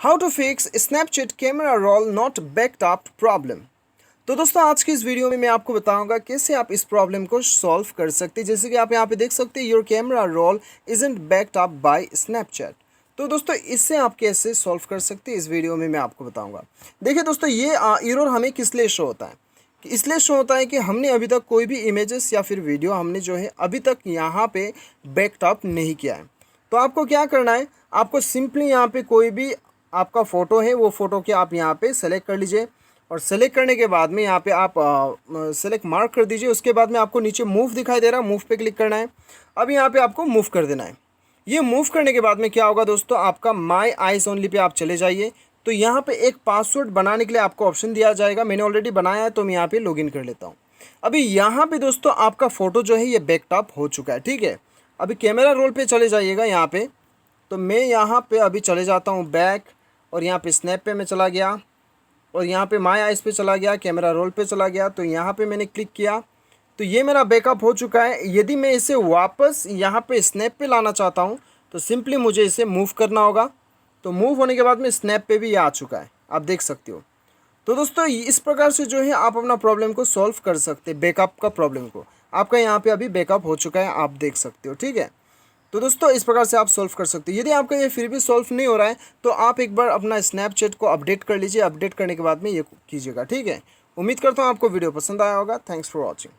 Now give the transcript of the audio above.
How to fix Snapchat camera roll not backed up problem. तो दोस्तों आज की इस वीडियो में मैं आपको बताऊंगा कैसे आप इस प्रॉब्लम को सॉल्व कर सकते हैं। जैसे कि आप यहाँ पे देख सकते हैं your camera roll isn't backed up by Snapchat. तो दोस्तों इससे आप कैसे सॉल्व कर सकते हैं इस वीडियो में मैं आपको बताऊंगा। देखिए दोस्तों ये एरर हमें किस लिए शो होता है कि इसलिए शो होता है कि हमने अभी तक कोई भी इमेजेस या फिर वीडियो हमने जो है अभी तक यहाँ पे बैक्ड अप नहीं किया है। तो आपको क्या करना है, आपको सिंपली यहाँ पे कोई भी आपका फ़ोटो है वो फ़ोटो के आप यहाँ पे सेलेक्ट कर लीजिए और सेलेक्ट करने के बाद में यहाँ पे आप सेलेक्ट मार्क कर दीजिए। उसके बाद में आपको नीचे मूव दिखाई दे रहा है, मूव पे क्लिक करना है। अब यहाँ पे आपको मूव कर देना है। ये मूव करने के बाद में क्या होगा दोस्तों, आपका माई आइज़ ओनली पे आप चले जाइए। तो यहाँ पे एक पासवर्ड बनाने के लिए आपको ऑप्शन दिया जाएगा। मैंने ऑलरेडी बनाया है तो मैं यहाँ पे लॉगिन कर लेता हूँ। अभी यहाँ पे दोस्तों आपका फ़ोटो जो है ये बैकअप हो चुका है, ठीक है। अभी कैमरा रोल पे चले जाइएगा यहाँ पे। तो मैं यहाँ पे अभी चले जाता हूँ बैक और यहाँ पे स्नैप पे मैं चला गया और यहाँ पे माय आइज़ पे चला गया, कैमरा रोल पे चला गया। तो यहाँ पे मैंने क्लिक किया तो ये मेरा बैकअप हो चुका है। यदि मैं इसे वापस यहाँ पे स्नैप पे लाना चाहता हूँ तो सिंपली मुझे इसे मूव करना होगा। तो मूव होने के बाद में स्नैप पे भी ये आ चुका है, आप देख सकते हो। तो दोस्तों इस प्रकार से जो है आप अपना प्रॉब्लम को सॉल्व कर सकते हैं, बैकअप का प्रॉब्लम को। आपका यहाँ पे अभी बैकअप हो चुका है, आप देख सकते हो, ठीक है। तो दोस्तों इस प्रकार से आप सॉल्व कर सकते हैं। यदि आपका ये फिर भी सॉल्व नहीं हो रहा है तो आप एक बार अपना स्नैपचैट को अपडेट कर लीजिए। अपडेट करने के बाद में ये कीजिएगा, ठीक है। उम्मीद करता हूँ आपको वीडियो पसंद आया होगा। Thanks for watching.